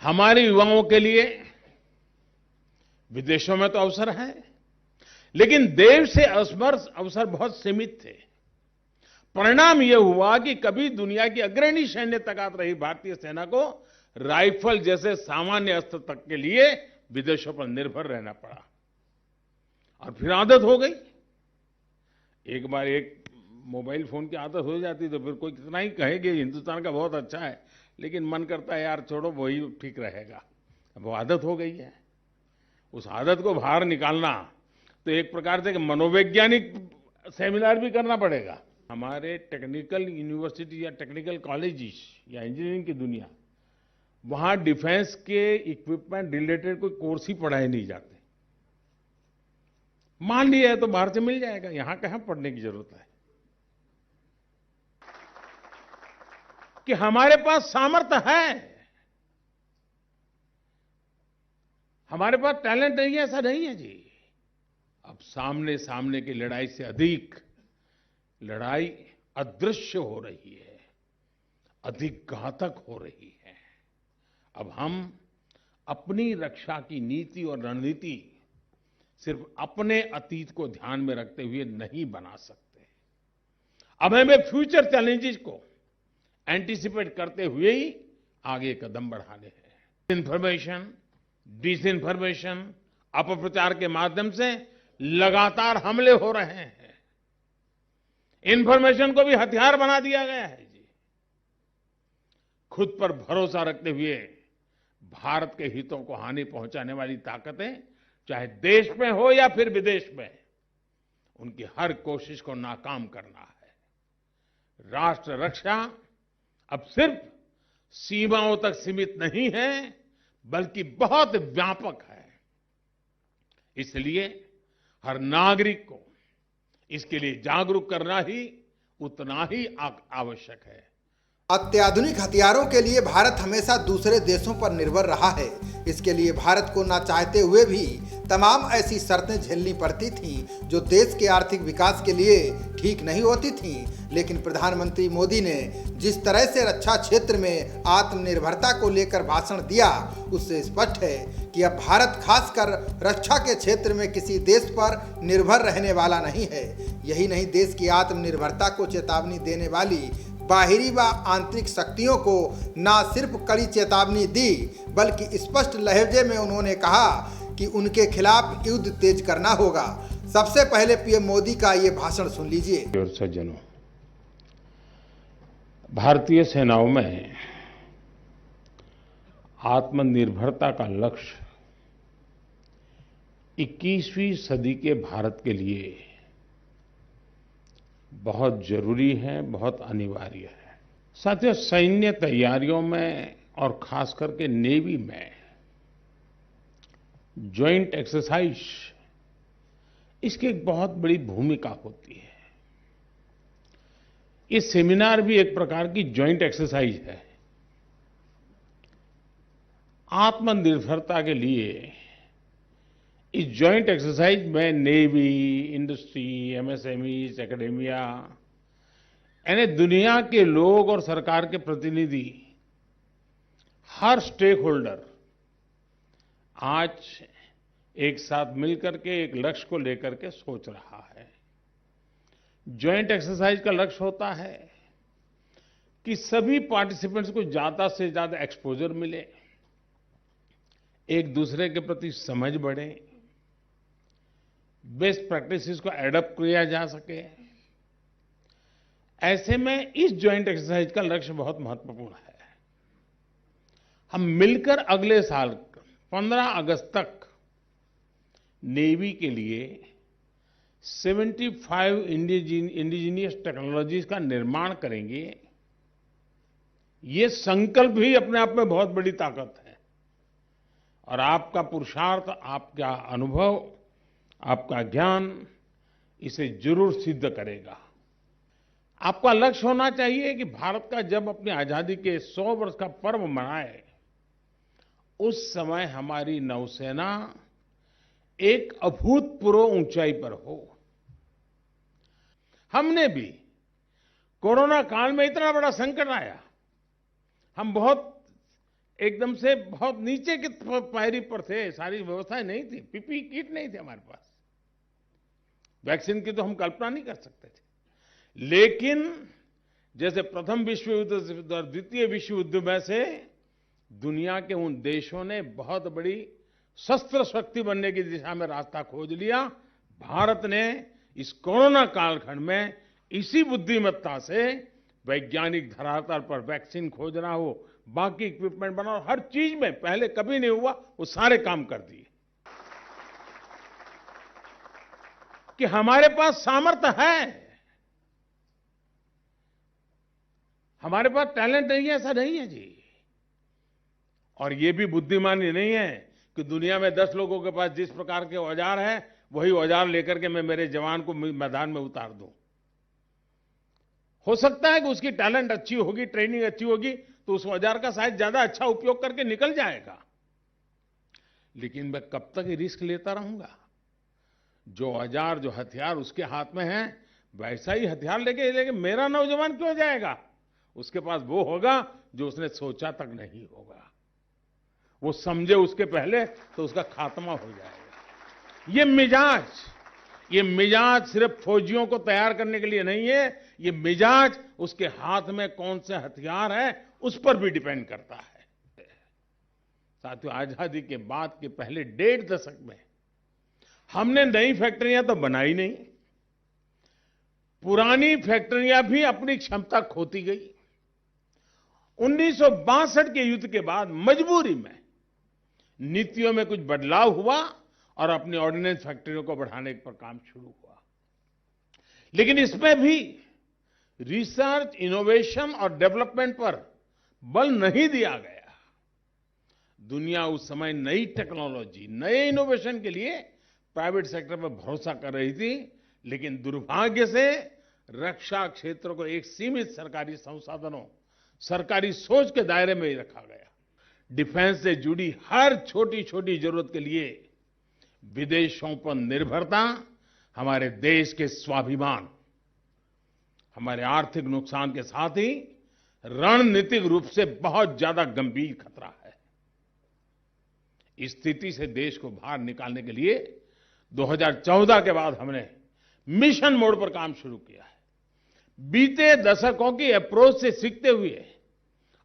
हमारे युवाओं के लिए विदेशों में तो अवसर है, लेकिन देश से अवसर बहुत सीमित थे। परिणाम यह हुआ कि कभी दुनिया की अग्रणी सैन्य ताकत रही भारतीय सेना को राइफल जैसे सामान्य अस्त्र तक के लिए विदेशों पर निर्भर रहना पड़ा और फिर आदत हो गई। एक बार एक मोबाइल फोन की आदत हो जाती तो फिर कोई कितना ही कहेगा हिंदुस्तान का बहुत अच्छा है, लेकिन मन करता है यार छोड़ो वही ठीक रहेगा। अब वो आदत हो गई है। उस आदत को बाहर निकालना तो एक प्रकार से मनोवैज्ञानिक सेमिनार भी करना पड़ेगा। हमारे टेक्निकल यूनिवर्सिटी या टेक्निकल कॉलेजेस या इंजीनियरिंग की दुनिया, वहां डिफेंस के इक्विपमेंट रिलेटेड कोई कोर्स ही पढ़ाए नहीं जाते। मान लिया है तो बाहर से मिल जाएगा, यहां कहां पढ़ने की जरूरत है। कि हमारे पास सामर्थ्य है, हमारे पास टैलेंट नहीं है, ऐसा नहीं है जी। अब सामने सामने की लड़ाई से अधिक लड़ाई अदृश्य हो रही है, अधिक घातक हो रही है। अब हम अपनी रक्षा की नीति और रणनीति सिर्फ अपने अतीत को ध्यान में रखते हुए नहीं बना सकते। अब हमें फ्यूचर चैलेंजेस को एंटीसिपेट करते हुए ही आगे कदम बढ़ाने हैं। इन्फॉर्मेशन, डिसइन्फॉर्मेशन, अपप्रचार के माध्यम से लगातार हमले हो रहे हैं। इन्फॉर्मेशन को भी हथियार बना दिया गया है जी। खुद पर भरोसा रखते हुए भारत के हितों को हानि पहुंचाने वाली ताकतें, चाहे देश में हो या फिर विदेश में, उनकी हर कोशिश को नाकाम करना है। राष्ट्र रक्षा अब सिर्फ सीमाओं तक सीमित नहीं है, बल्कि बहुत व्यापक है। इसलिए हर नागरिक को इसके लिए जागरूक करना ही उतना ही आवश्यक है। अत्याधुनिक हथियारों के लिए भारत हमेशा दूसरे देशों पर निर्भर रहा है। इसके लिए भारत को ना चाहते हुए भी तमाम ऐसी शर्तें झेलनी पड़ती थीं जो देश के आर्थिक विकास के लिए ठीक नहीं होती थीं। लेकिन प्रधानमंत्री मोदी ने जिस तरह से रक्षा क्षेत्र में आत्मनिर्भरता को लेकर भाषण दिया, उससे स्पष्ट है कि अब भारत खासकर रक्षा के क्षेत्र में किसी देश पर निर्भर रहने वाला नहीं है। यही नहीं, देश की आत्मनिर्भरता को चेतावनी देने वाली बाहरी व आंतरिक शक्तियों को न सिर्फ कड़ी चेतावनी दी, बल्कि स्पष्ट लहजे में उन्होंने कहा कि उनके खिलाफ युद्ध तेज करना होगा। सबसे पहले पीएम मोदी का ये भाषण सुन लीजिए। और सज्जनों, भारतीय सेनाओं में आत्मनिर्भरता का लक्ष्य 21वीं सदी के भारत के लिए बहुत जरूरी है, बहुत अनिवार्य है। साथियों, सैन्य तैयारियों में और खास करके नेवी में जॉइंट एक्सरसाइज, इसकी एक बहुत बड़ी भूमिका होती है। ये सेमिनार भी एक प्रकार की जॉइंट एक्सरसाइज है। आत्मनिर्भरता के लिए इस जॉइंट एक्सरसाइज में नेवी, इंडस्ट्री, एमएसएमई, एकेडेमिया, यानी दुनिया के लोग और सरकार के प्रतिनिधि, हर स्टेक होल्डर आज एक साथ मिलकर के एक लक्ष्य को लेकर के सोच रहा है। जॉइंट एक्सरसाइज का लक्ष्य होता है कि सभी पार्टिसिपेंट्स को ज्यादा से ज्यादा एक्सपोजर मिले, एक दूसरे के प्रति समझ बढ़े, बेस्ट प्रैक्टिसेस को एडॉप्ट किया जा सके। ऐसे में इस जॉइंट एक्सरसाइज का लक्ष्य बहुत महत्वपूर्ण है। हम मिलकर अगले साल 15 अगस्त तक नेवी के लिए 75 इंडिजिनियस टेक्नोलॉजीज का निर्माण करेंगे। ये संकल्प ही अपने आप में बहुत बड़ी ताकत है और आपका पुरुषार्थ, आपका अनुभव, आपका ज्ञान इसे जरूर सिद्ध करेगा। आपका लक्ष्य होना चाहिए कि भारत का जब अपनी आजादी के 100 वर्ष का पर्व मनाए, उस समय हमारी नौसेना एक अभूतपूर्व ऊंचाई पर हो। हमने भी कोरोना काल में इतना बड़ा संकट आया, हम बहुत एकदम से बहुत नीचे की पायरी पर थे, सारी व्यवस्थाएं नहीं थी, पीपीई किट नहीं थी हमारे पास, वैक्सीन की तो हम कल्पना नहीं कर सकते थे। लेकिन जैसे प्रथम विश्व युद्ध और द्वितीय विश्व युद्ध में से दुनिया के उन देशों ने बहुत बड़ी शस्त्र शक्ति बनने की दिशा में रास्ता खोज लिया, भारत ने इस कोरोना कालखंड में इसी बुद्धिमत्ता से वैज्ञानिक धरातल पर वैक्सीन खोजना हो, बाकी इक्विपमेंट बनाओ, हर चीज में पहले कभी नहीं हुआ, वो सारे काम कर दिए। कि हमारे पास सामर्थ्य है, हमारे पास टैलेंट नहीं है, ऐसा नहीं है जी। और ये भी बुद्धिमानी नहीं है कि दुनिया में 10 लोगों के पास जिस प्रकार के औजार हैं, वही औजार लेकर के मैं मेरे जवान को मैदान में उतार दूं। हो सकता है कि उसकी टैलेंट अच्छी होगी, ट्रेनिंग अच्छी होगी, तो उस औजार का शायद ज्यादा अच्छा उपयोग करके निकल जाएगा। लेकिन मैं कब तक ये रिस्क लेता रहूंगा? जो औजार, जो हथियार उसके हाथ में है, वैसा ही हथियार लेके मेरा नौजवान क्यों जाएगा? उसके पास वो होगा जो उसने सोचा तक नहीं होगा। वो समझे उसके पहले तो उसका खात्मा हो जाएगा। ये मिजाज सिर्फ फौजियों को तैयार करने के लिए नहीं है, ये मिजाज उसके हाथ में कौन से हथियार है उस पर भी डिपेंड करता है। साथियों, आजादी के बाद के पहले 1.5 दशक में हमने नई फैक्ट्रियां तो बनाई नहीं, पुरानी फैक्ट्रियां भी अपनी क्षमता खोती गई। 1962 के युद्ध के बाद मजबूरी में नीतियों में कुछ बदलाव हुआ और अपनी ऑर्डिनेंस फैक्ट्रियों को बढ़ाने पर काम शुरू हुआ। लेकिन इसमें भी रिसर्च, इनोवेशन और डेवलपमेंट पर बल नहीं दिया गया। दुनिया उस समय नई टेक्नोलॉजी, नए इनोवेशन के लिए प्राइवेट सेक्टर पर भरोसा कर रही थी, लेकिन दुर्भाग्य से रक्षा क्षेत्र को एक सीमित सरकारी संसाधनों, सरकारी सोच के दायरे में ही रखा गया। डिफेंस से जुड़ी हर छोटी छोटी जरूरत के लिए विदेशों पर निर्भरता हमारे देश के स्वाभिमान, हमारे आर्थिक नुकसान के साथ ही रणनीतिक रूप से बहुत ज्यादा गंभीर खतरा है। इस स्थिति से देश को बाहर निकालने के लिए 2014 के बाद हमने मिशन मोड पर काम शुरू किया है। बीते दशकों की अप्रोच से सीखते हुए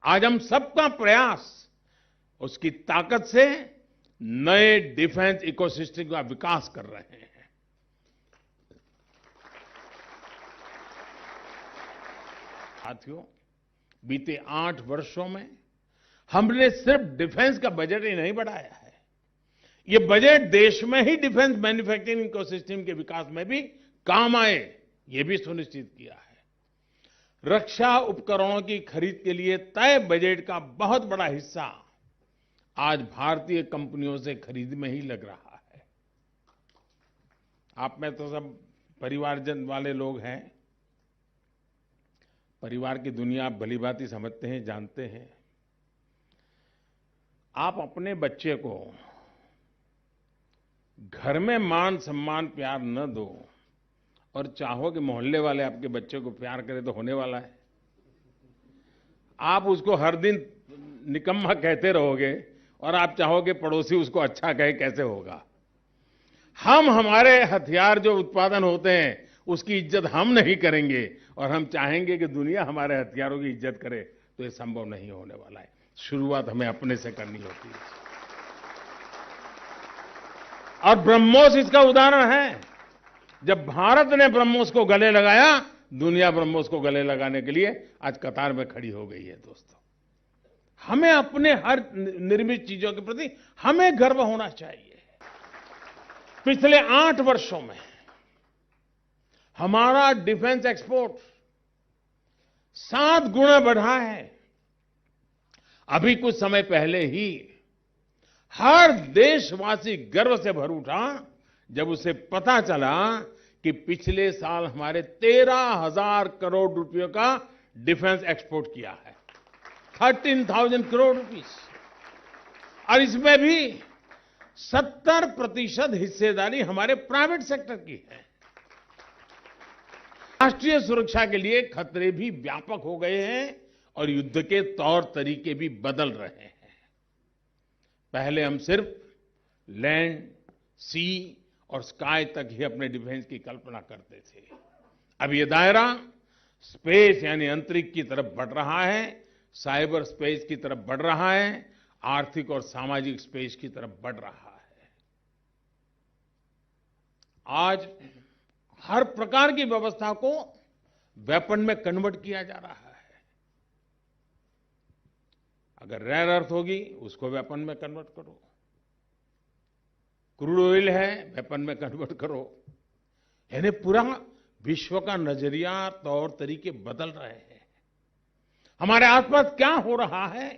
आज हम सबका प्रयास, उसकी ताकत से नए डिफेंस इकोसिस्टम का विकास कर रहे हैं। साथियों, बीते 8 वर्षों में हमने सिर्फ डिफेंस का बजट ही नहीं बढ़ाया है, ये बजट देश में ही डिफेंस मैन्युफैक्चरिंग इकोसिस्टम के विकास में भी काम आए, ये भी सुनिश्चित किया है। रक्षा उपकरणों की खरीद के लिए तय बजट का बहुत बड़ा हिस्सा आज भारतीय कंपनियों से खरीद में ही लग रहा है। आप में तो सब परिवारजन वाले लोग हैं, परिवार की दुनिया आप भलीभांति समझते हैं, जानते हैं। आप अपने बच्चे को घर में मान सम्मान प्यार न दो और चाहो कि मोहल्ले वाले आपके बच्चे को प्यार करें तो होने वाला है? आप उसको हर दिन निकम्मा कहते रहोगे और आप चाहोगे पड़ोसी उसको अच्छा कहे, कैसे होगा? हम हमारे हथियार जो उत्पादन होते हैं उसकी इज्जत हम नहीं करेंगे और हम चाहेंगे कि दुनिया हमारे हथियारों की इज्जत करे, तो ये संभव नहीं होने वाला है। शुरुआत हमें अपने से करनी होती है। और ब्रह्मोस इसका उदाहरण है। जब भारत ने ब्रह्मोस को गले लगाया, दुनिया ब्रह्मोस को गले लगाने के लिए आज कतार में खड़ी हो गई है। दोस्तों, हमें अपने हर निर्मित चीजों के प्रति हमें गर्व होना चाहिए। पिछले 8 वर्षों में हमारा डिफेंस एक्सपोर्ट 7 गुना बढ़ा है। अभी कुछ समय पहले ही हर देशवासी गर्व से भर उठा जब उसे पता चला कि पिछले साल हमारे 13,000 करोड़ रुपयों का डिफेंस एक्सपोर्ट किया है। 13,000 करोड़ रुपीस। और इसमें भी 70% हिस्सेदारी हमारे प्राइवेट सेक्टर की है। राष्ट्रीय सुरक्षा के लिए खतरे भी व्यापक हो गए हैं और युद्ध के तौर तरीके भी बदल रहे हैं। पहले हम सिर्फ लैंड, सी और स्काई तक ही अपने डिफेंस की कल्पना करते थे। अब ये दायरा स्पेस यानी अंतरिक्ष की तरफ बढ़ रहा है, साइबर स्पेस की तरफ बढ़ रहा है, आर्थिक और सामाजिक स्पेस की तरफ बढ़ रहा है। आज हर प्रकार की व्यवस्था को वेपन में कन्वर्ट किया जा रहा है। अगर रेयर अर्थ होगी उसको वेपन में कन्वर्ट करो, क्रूड ऑयल है वेपन में कन्वर्ट करो, यानी पूरा विश्व का नजरिया, तौर तरीके बदल रहे हैं। हमारे आसपास क्या हो रहा है,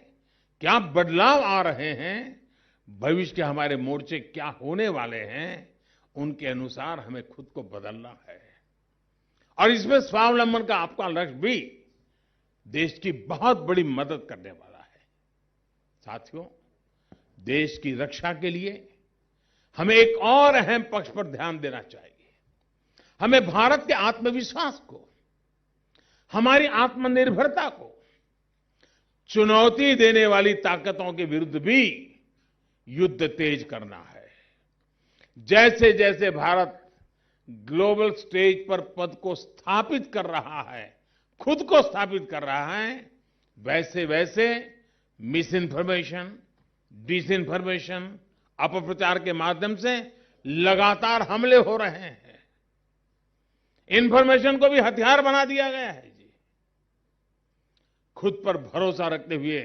क्या बदलाव आ रहे हैं, भविष्य के हमारे मोर्चे क्या होने वाले हैं, उनके अनुसार हमें खुद को बदलना है। और इसमें स्वावलंबन का आपका लक्ष्य भी देश की बहुत बड़ी मदद करने वाला है। साथियों, देश की रक्षा के लिए हमें एक और अहम पक्ष पर ध्यान देना चाहिए। हमें भारत के आत्मविश्वास को, हमारी आत्मनिर्भरता को चुनौती देने वाली ताकतों के विरुद्ध भी युद्ध तेज करना है। जैसे जैसे भारत ग्लोबल स्टेज पर पद को स्थापित कर रहा है, खुद को स्थापित कर रहा है, वैसे वैसे मिस इन्फॉर्मेशन, डिसइन्फॉर्मेशन, अपप्रचार के माध्यम से लगातार हमले हो रहे हैं। इन्फॉर्मेशन को भी हथियार बना दिया गया है जी। खुद पर भरोसा रखते हुए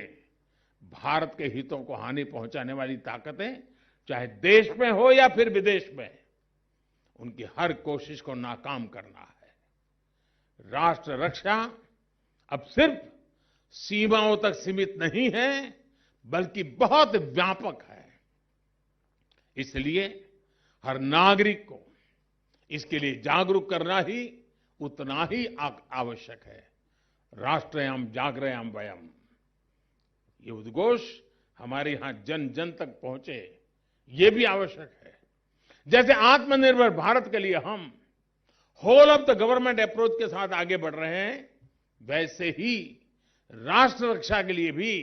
भारत के हितों को हानि पहुंचाने वाली ताकतें, चाहे देश में हो या फिर विदेश में, उनकी हर कोशिश को नाकाम करना है। राष्ट्र रक्षा अब सिर्फ सीमाओं तक सीमित नहीं है, बल्कि बहुत व्यापक है। इसलिए हर नागरिक को इसके लिए जागरूक करना ही उतना ही आवश्यक है। राष्ट्रयाम जागरयाम वयम, ये उद्घोष हमारे यहां जन जन तक पहुंचे, ये भी आवश्यक है। जैसे आत्मनिर्भर भारत के लिए हम whole of the government approach के साथ आगे बढ़ रहे हैं, वैसे ही राष्ट्र रक्षा के लिए भी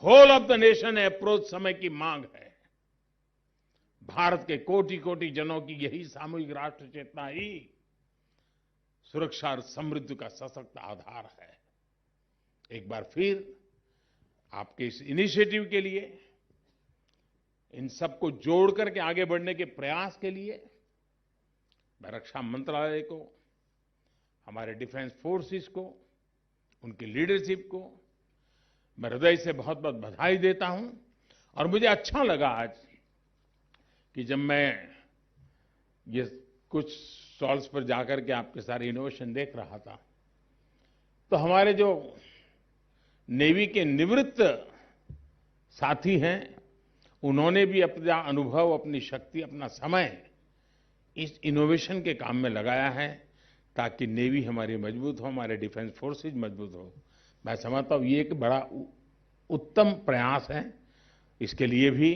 whole of the nation approach समय की मांग है। भारत के कोटि कोटि जनों की यही सामूहिक राष्ट्र चेतना ही सुरक्षा और समृद्धि का सशक्त आधार है। एक बार फिर आपके इस इनिशिएटिव के लिए, इन सबको जोड़ करके आगे बढ़ने के प्रयास के लिए मैं रक्षा मंत्रालय को, हमारे डिफेंस फोर्सेस को, उनकी लीडरशिप को मैं हृदय से बहुत बहुत बधाई देता हूं। और मुझे अच्छा लगा आज कि जब मैं ये कुछ स्टॉल्स पर जाकर के आपके सारे इनोवेशन देख रहा था, तो हमारे जो नेवी के निवृत्त साथी हैं, उन्होंने भी अपना अनुभव, अपनी शक्ति, अपना समय इस इनोवेशन के काम में लगाया है, ताकि नेवी हमारी मजबूत हो, हमारे डिफेंस फोर्सेज मजबूत हो। मैं समझता हूँ ये एक बड़ा उत्तम प्रयास है। इसके लिए भी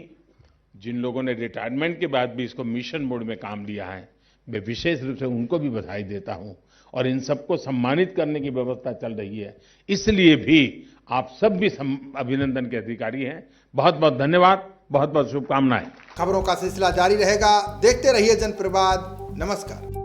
जिन लोगों ने रिटायरमेंट के बाद भी इसको मिशन मोड में काम लिया है, मैं विशेष रूप से उनको भी बधाई देता हूं। और इन सबको सम्मानित करने की व्यवस्था चल रही है, इसलिए भी आप सब भी अभिनंदन के अधिकारी हैं। बहुत बहुत धन्यवाद, बहुत बहुत शुभकामनाएं। खबरों का सिलसिला जारी रहेगा, देखते रहिए जनप्रवाद। नमस्कार।